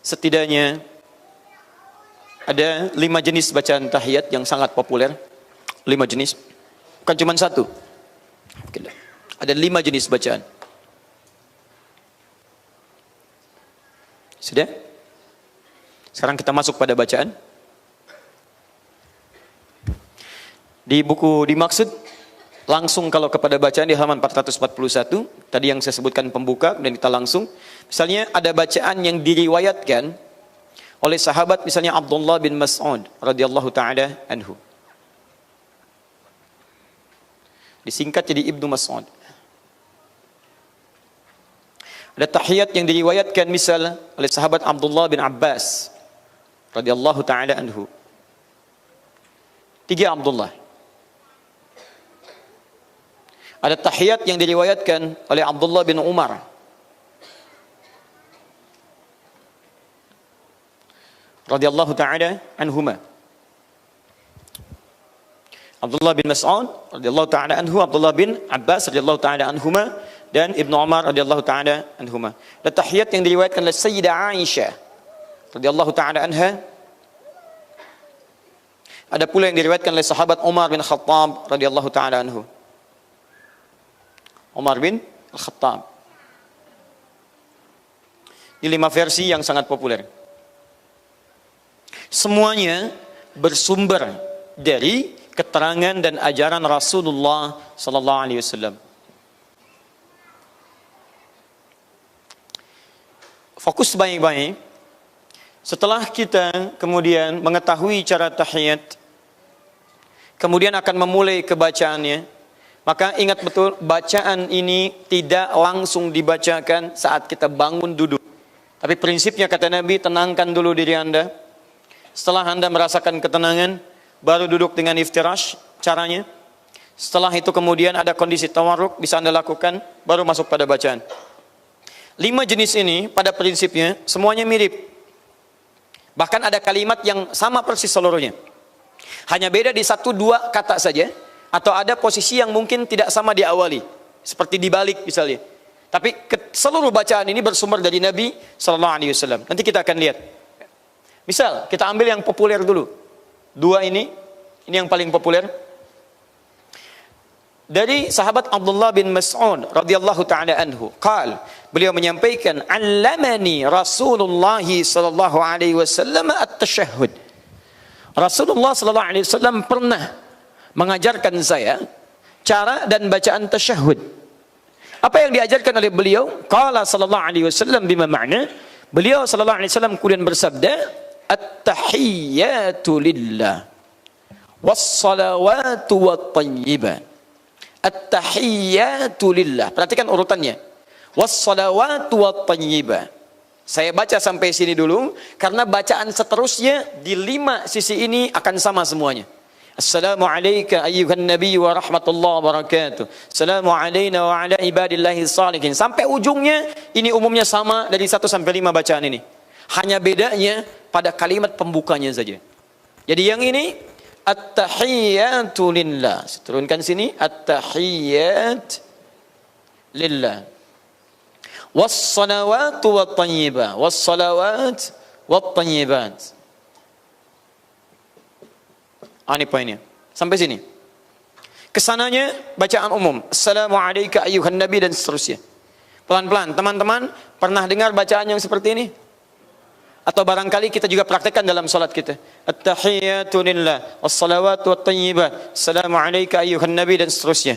setidaknya ada 5 jenis bacaan tahiyat yang sangat populer. 5 jenis, bukan cuma satu. Ada 5 jenis bacaan. Sudah? Sekarang kita masuk pada bacaan. Di buku dimaksud, langsung kalau kepada bacaan di halaman 441, tadi yang saya sebutkan pembuka, dan kita langsung. Misalnya ada bacaan yang diriwayatkan oleh sahabat, misalnya Abdullah bin Mas'ud radhiyallahu taala anhu. Disingkat jadi Ibnu Mas'ud. Ada tahiyat yang diriwayatkan misal oleh sahabat Abdullah bin Abbas radhiyallahu taala anhu. 3 Abdullah. Ada tahiyat yang diriwayatkan oleh Abdullah bin Umar radhiyallahu taala anhuma. Abdullah bin Mas'ud radhiyallahu taala anhu, Abdullah bin Abbas radhiyallahu taala anhuma, dan Ibnu Umar radhiyallahu taala anhuma. Ada tahiyat yang diriwayatkan oleh Sayyidah Aisyah radhiyallahu taala anha. Ada pula yang diriwayatkan oleh sahabat Umar bin Khattab radhiyallahu taala anhu. Umar bin Al-Khattab. Ini 5 versi yang sangat populer. Semuanya bersumber dari keterangan dan ajaran Rasulullah sallallahu alaihi wasallam. Fokus baik-baik. Setelah kita kemudian mengetahui cara tahiyat, kemudian akan memulai kebacaannya, maka ingat betul, bacaan ini tidak langsung dibacakan saat kita bangun duduk. Tapi prinsipnya kata Nabi, tenangkan dulu diri Anda. Setelah Anda merasakan ketenangan, baru duduk dengan iftirash caranya. Setelah itu kemudian ada kondisi tawarruk, bisa Anda lakukan, baru masuk pada bacaan. 5 jenis ini pada prinsipnya semuanya mirip. Bahkan ada kalimat yang sama persis seluruhnya. Hanya beda di 1-2 kata saja. Atau ada posisi yang mungkin tidak sama diawali, seperti dibalik misalnya. Tapi seluruh bacaan ini bersumber dari Nabi sallallahu alaihi wasallam. Nanti kita akan lihat. Misal kita ambil yang populer dulu. 2 ini yang paling populer. Dari sahabat Abdullah bin Mas'ud radhiyallahu taala anhu, beliau menyampaikan, "Allamani Rasulullah sallallahu alaihi wasallam at-tashahhud." Rasulullah sallallahu alaihi wasallam pernah mengajarkan saya cara dan bacaan tasyahud. Apa yang diajarkan oleh beliau? Qala sallallahu alaihi wasallam, bima makna? Beliau sallallahu alaihi wasallam kemudian bersabda, "At-tahiyyatu lillah was-salawatu wat-thayyibat." At-tahiyyatu lillah. Perhatikan urutannya. Was-salawatu wat-thayyibat. Saya baca sampai sini dulu karena bacaan seterusnya di 5 sisi ini akan sama semuanya. Assalamu alayka ayyuhan nabiy wa rahmatullahi wa barakatuh. Assalamu alayna wa ala ibadillahi salihin. Sampai ujungnya ini umumnya sama dari 1 sampai 5 bacaan ini. Hanya bedanya pada kalimat pembukanya saja. Jadi yang ini at-tahiyyatu lillah. Turunkan sini, at-tahiyyat lillah. Was-salawatu wat-thayyibat. Was-salawat wat-thayyibat. Ini poinnya. Sampai sini. Kesananya bacaan umum. Assalamu alayka ayyuhan nabi dan seterusnya. Pelan-pelan. Teman-teman pernah dengar bacaan yang seperti ini? Atau barangkali kita juga praktekkan dalam salat kita. At-tahiyyatu lillah was-salawatu wat-thayyibat. Assalamu alayka ayyuhan nabi dan seterusnya.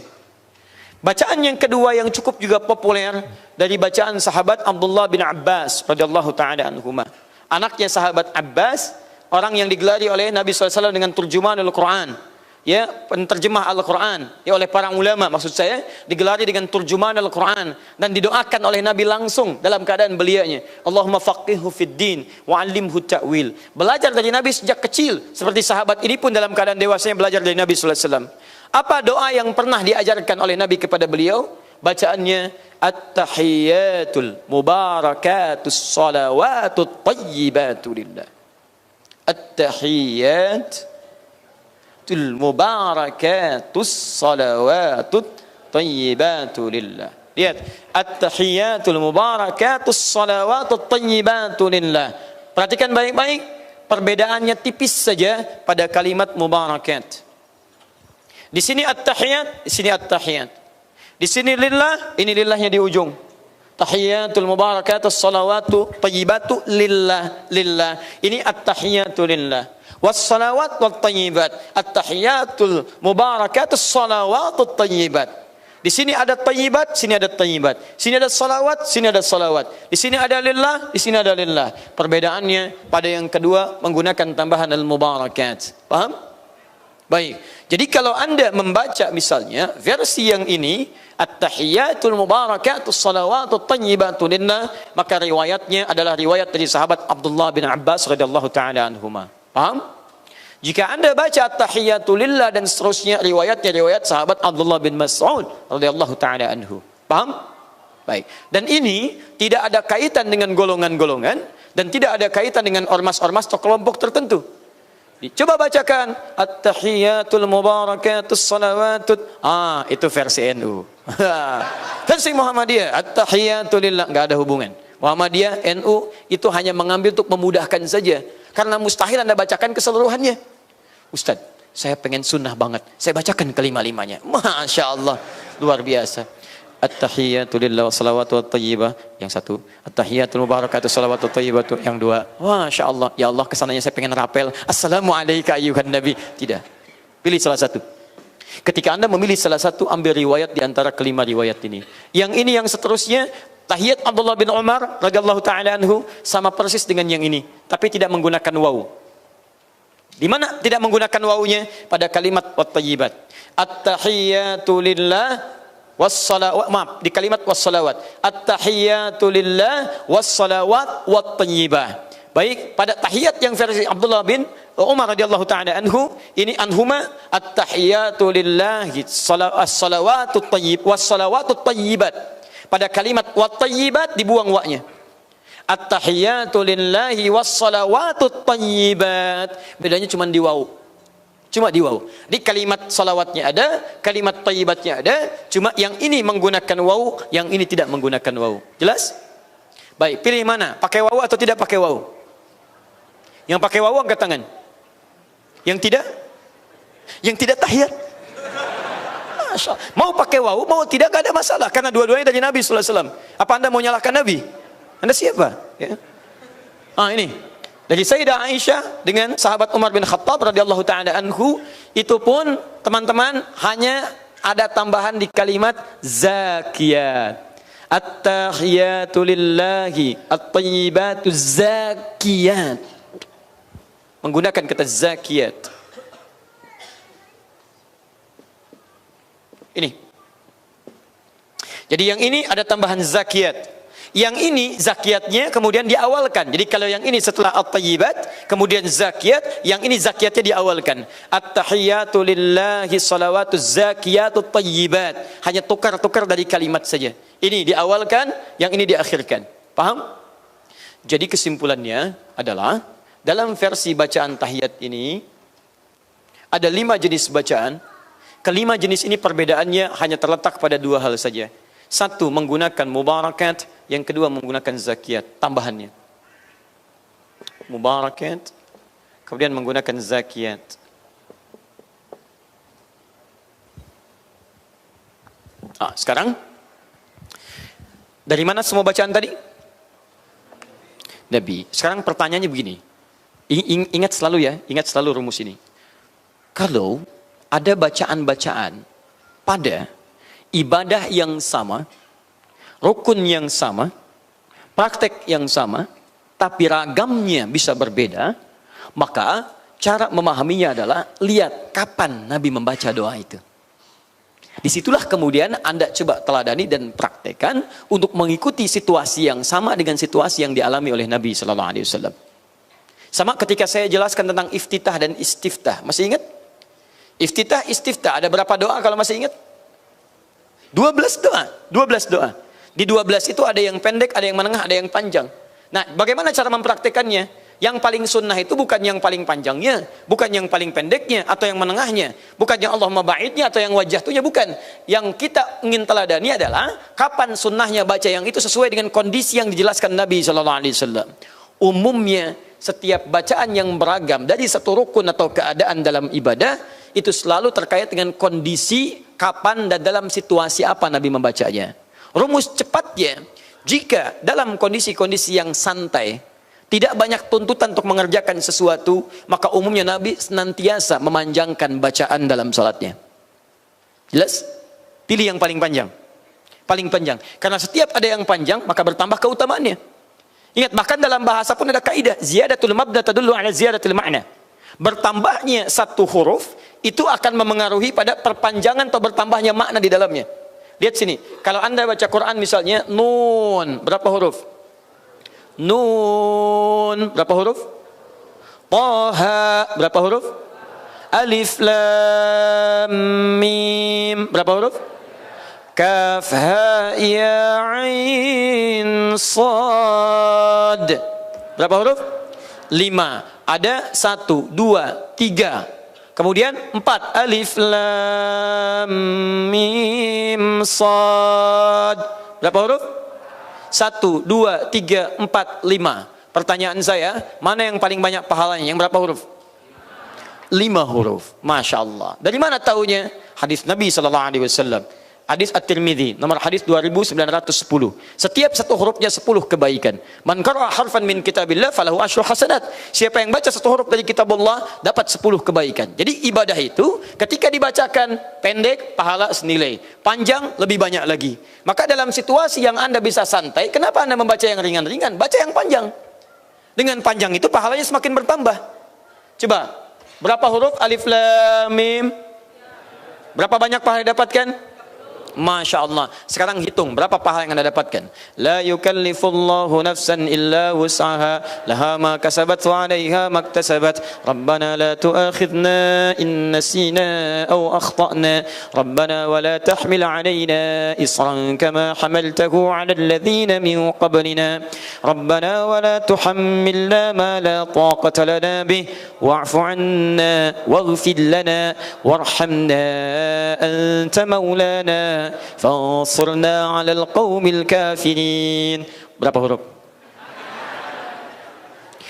Bacaan yang kedua yang cukup juga populer dari bacaan sahabat Abdullah bin Abbas radhiyallahu taala anhuma. Anaknya sahabat Abbas, orang yang digelari oleh Nabi SAW dengan turjuman Al-Quran, ya, penterjemah Al-Quran, ya, oleh para ulama, maksud saya digelari dengan turjuman Al-Quran dan didoakan oleh Nabi langsung dalam keadaan beliaunya, Allahumma faqihhu fid din wa 'allimhu ta'wil. Belajar dari Nabi sejak kecil, seperti sahabat ini pun dalam keadaan dewasanya belajar dari Nabi SAW. Apa doa yang pernah diajarkan oleh Nabi kepada beliau? Bacaannya at-tahiyyatul mubarakatus salawatut tayyibatu lillah. At-tahiyyatul mubarakatus salawatut tayyibatu lillah. Lihat, at-tahiyyatul mubarakatus salawatut tayyibatu lillah. Perhatikan baik-baik, perbedaannya tipis saja pada kalimat mubarakat. Di sini at-tahiyat, di sini at-tahiyat. Di sini lillah, ini lillahnya di ujung. Tahiyatul mubarakatus salawatu tayyibatu lillah, lillah. Ini at-tahiyatu lillah. Was-salawat wat tayyibat. At-tahiyatul mubarakatus salawatut tayyibat. Di sini ada tayyibat, sini ada tayyibat. Sini ada salawat, sini ada salawat. Di sini ada lillah, di sini ada lillah. Perbedaannya pada yang kedua menggunakan tambahan al-mubarakat. Paham? Baik. Jadi kalau Anda membaca misalnya versi yang ini, at-tahiyatul mubarakatus salawatut tayyibatu lillah, maka riwayatnya adalah riwayat dari sahabat Abdullah bin Abbas radhiyallahu taala anhuma. Paham? Jika Anda baca at-tahiyatu lillah dan seterusnya, riwayatnya riwayat sahabat Abdullah bin Mas'ud radhiyallahu taala anhu. Paham? Baik. Dan ini tidak ada kaitan dengan golongan-golongan dan tidak ada kaitan dengan ormas-ormas atau kelompok tertentu. Coba bacakan at-tahiyatul mubarakatus salawatut. Itu versi NU. Versi Muhammadiyah at-tahiyatu lillah, enggak ada hubungan. Muhammadiyah, NU itu hanya mengambil untuk memudahkan saja. Karena mustahil Anda bacakan keseluruhannya. Ustaz, saya pengen sunnah banget. Saya bacakan kelima-limanya. Masya Allah, luar biasa. At-tahiyatu lillah wa salawatu wa tayyibah. Yang satu. At-tahiyatul mubarakatuh salawatu tayyibah. Yang dua. Masya Allah. Ya Allah, kesananya saya pengen rapel. Assalamualaikum ayyuhan nabi. Tidak. Pilih salah satu. Ketika Anda memilih salah satu, ambil riwayat di antara kelima riwayat ini. Yang ini yang seterusnya, tahiyat Abdullah bin Umar radhiyallahu taala anhu sama persis dengan yang ini, tapi tidak menggunakan waw. Di mana tidak menggunakan wawnya? Pada kalimat wat-tayyibat. At-tahiyatu lillah was-salawat, maaf, di kalimat was-salawat. At-tahiyatu lillah was-salawat wat-tayyibah. Baik, pada tahiyat yang versi Abdullah bin Umar radhiyallahu taala anhu, ini anhuma at-tahiyatu lillahi as-salawatut tayyib was-salawatut tayyibat. Pada kalimat wat-tayyibat dibuang wa-nya. At-tahiyatu lillahi was-salawatut tayyibat. Bedanya cuma di waw. Cuma di waw. Di kalimat salawatnya ada, kalimat tayyibatnya ada, cuma yang ini menggunakan waw, yang ini tidak menggunakan waw. Jelas? Baik, pilih mana? Pakai waw atau tidak pakai waw? Yang pakai waw angkat tangan. Yang tidak? Yang tidak tahiyat? Mau pakai waw, mau tidak, gak ada masalah. Karena dua-duanya dari Nabi SAW. Apa Anda mau nyalahkan Nabi? Anda siapa? Ya. Ini. Dari Sayyidah Aisyah dengan sahabat Umar bin Khattab radhiyallahu ta'ala anhu. Itu pun teman-teman hanya ada tambahan di kalimat zakiyat. At-tahiyatu lillahi at-tayyibatu zakiyat. Menggunakan kata zakiyat. Ini. Jadi yang ini ada tambahan zakiyat. Yang ini zakiyatnya kemudian diawalkan. Jadi kalau yang ini setelah at-tayyibat, kemudian zakiyat, yang ini zakiyatnya diawalkan. At-tahiyatu lillahi salawatu zakiyatu tayyibat. Hanya tukar-tukar dari kalimat saja. Ini diawalkan, yang ini diakhirkan. Paham? Jadi kesimpulannya adalah dalam versi bacaan tahiyat ini ada 5 jenis bacaan. Kelima jenis ini perbedaannya hanya terletak pada 2 hal saja. Satu, menggunakan mubarakat. Yang kedua, menggunakan zakiyat. Tambahannya. Mubarakat. Kemudian menggunakan zakiyat. Sekarang. Dari mana semua bacaan tadi? Nabi. Sekarang pertanyaannya begini. Ingat selalu ya. Ingat selalu rumus ini. Kalau ada bacaan-bacaan pada ibadah yang sama, rukun yang sama, praktek yang sama, tapi ragamnya bisa berbeda, maka cara memahaminya adalah lihat kapan Nabi membaca doa itu. Disitulah kemudian Anda coba teladani dan praktekkan untuk mengikuti situasi yang sama dengan situasi yang dialami oleh Nabi Sallallahu Alaihi Wasallam. Sama ketika saya jelaskan tentang iftitah dan istiftah, masih ingat? Iftitah, istiftah, ada berapa doa kalau masih ingat? 12 doa, 12 doa. Di 12 itu ada yang pendek, ada yang menengah, ada yang panjang. Nah, bagaimana cara mempraktekannya? Yang paling sunnah itu bukan yang paling panjangnya, bukan yang paling pendeknya atau yang menengahnya, bukan yang Allahumma ba'idnya atau yang wajahtunya, bukan. Yang kita ingin teladani adalah kapan sunnahnya baca yang itu sesuai dengan kondisi yang dijelaskan Nabi SAW. Umumnya setiap bacaan yang beragam dari satu rukun atau keadaan dalam ibadah itu selalu terkait dengan kondisi kapan dan dalam situasi apa Nabi membacanya. Rumus cepatnya, jika dalam kondisi-kondisi yang santai, tidak banyak tuntutan untuk mengerjakan sesuatu, maka umumnya Nabi senantiasa memanjangkan bacaan dalam salatnya. Jelas? Pilih yang paling panjang. Paling panjang. Karena setiap ada yang panjang, maka bertambah keutamaannya. Ingat, bahkan dalam bahasa pun ada kaidah, ziyadatul mabda tadullu ala ziyadatul ma'na. Bertambahnya satu huruf itu akan memengaruhi pada perpanjangan atau bertambahnya makna di dalamnya. Lihat sini, kalau Anda baca Quran misalnya nun, berapa huruf? Nun, berapa huruf? Taha, berapa huruf? Alif lam mim, berapa huruf? Kaf ha ya ain sad. Berapa huruf? 5. Ada 1, 2, 3. Kemudian 4. Alif lam mim sad. Berapa huruf? 1, 2, 3, 4, 5. Pertanyaan saya, mana yang paling banyak pahalanya? Yang berapa huruf? 5 huruf. Masya Allah. Dari mana taunya? Hadis Nabi SAW. Hadis At-Tirmidzi, nomor hadis 2910. Setiap satu hurufnya 10 kebaikan. Man qara'a harfan min kitabillah falahu asyru hasanat. Siapa yang baca satu huruf dari kitab Allah dapat 10 kebaikan. Jadi ibadah itu ketika dibacakan pendek pahala senilai, panjang lebih banyak lagi. Maka dalam situasi yang Anda bisa santai, kenapa Anda membaca yang ringan-ringan? Baca yang panjang. Dengan panjang itu pahalanya semakin bertambah. Coba, berapa huruf alif lam mim? Berapa banyak pahala dapatkan? Masya Allah. Sekarang hitung berapa pahala yang Anda dapatkan. La yukallifullahu nafsan illa wus'aha laha ma kasabat wa 'alaiha maktasabat. Rabbana la tu'akhidna in nasina aw akhtana. Rabbana wa la tahmil 'alaina isran kama hamaltahu 'ala alladhina min qablina. Rabbana wa la tuhammilna ma la taqata lana bih wa'fu 'anna waghfir lana warhamna anta maulana fansurna 'alal qaumil kafirin. Berapa huruf?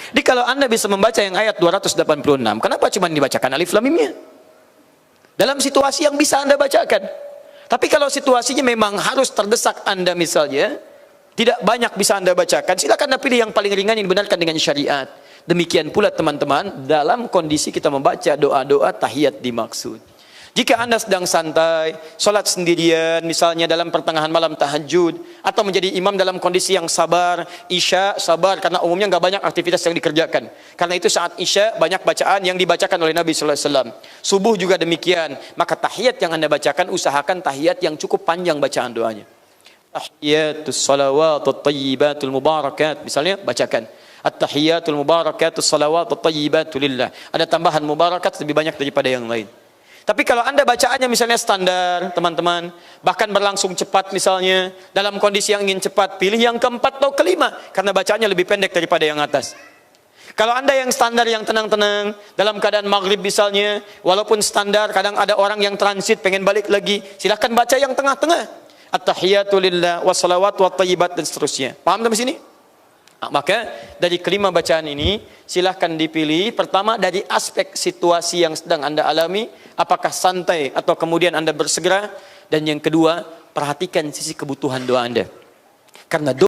Jadi kalau Anda bisa membaca yang ayat 286, kenapa cuma dibacakan alif lam mimnya? Dalam situasi yang bisa Anda bacakan. Tapi kalau situasinya memang harus terdesak Anda misalnya, tidak banyak bisa Anda bacakan, silakan Anda pilih yang paling ringan yang dibenarkan dengan syariat. Demikian pula teman-teman, dalam kondisi kita membaca doa-doa tahiyat dimaksud. Jika Anda sedang santai, sholat sendirian, misalnya dalam pertengahan malam tahajud, atau menjadi imam dalam kondisi yang sabar, isya sabar, karena umumnya nggak banyak aktivitas yang dikerjakan. Karena itu saat isya banyak bacaan yang dibacakan oleh Nabi SAW. Subuh juga demikian. Maka tahiyat yang Anda bacakan, usahakan tahiyat yang cukup panjang bacaan doanya. Tahiyatus salawatut tayyibatul mubarakat. Misalnya bacakan at-tahiyatul mubarakatus salawatut tayyibatu lillah. Ada tambahan mubarakat lebih banyak daripada yang lain. Tapi kalau Anda bacaannya misalnya standar, teman-teman, bahkan berlangsung cepat misalnya, dalam kondisi yang ingin cepat, pilih yang keempat atau kelima, karena bacaannya lebih pendek daripada yang atas. Kalau Anda yang standar, yang tenang-tenang, dalam keadaan maghrib misalnya, walaupun standar, kadang ada orang yang transit, pengen balik lagi, silahkan baca yang tengah-tengah. At-tahiyatu lillah, wassalawat, wattayyibat, dan seterusnya. Paham sampai sini? Maka dari kelima bacaan ini silahkan dipilih. Pertama dari aspek situasi yang sedang Anda alami, apakah santai atau kemudian Anda bersegera. Dan yang kedua, perhatikan sisi kebutuhan doa Anda. Karena doa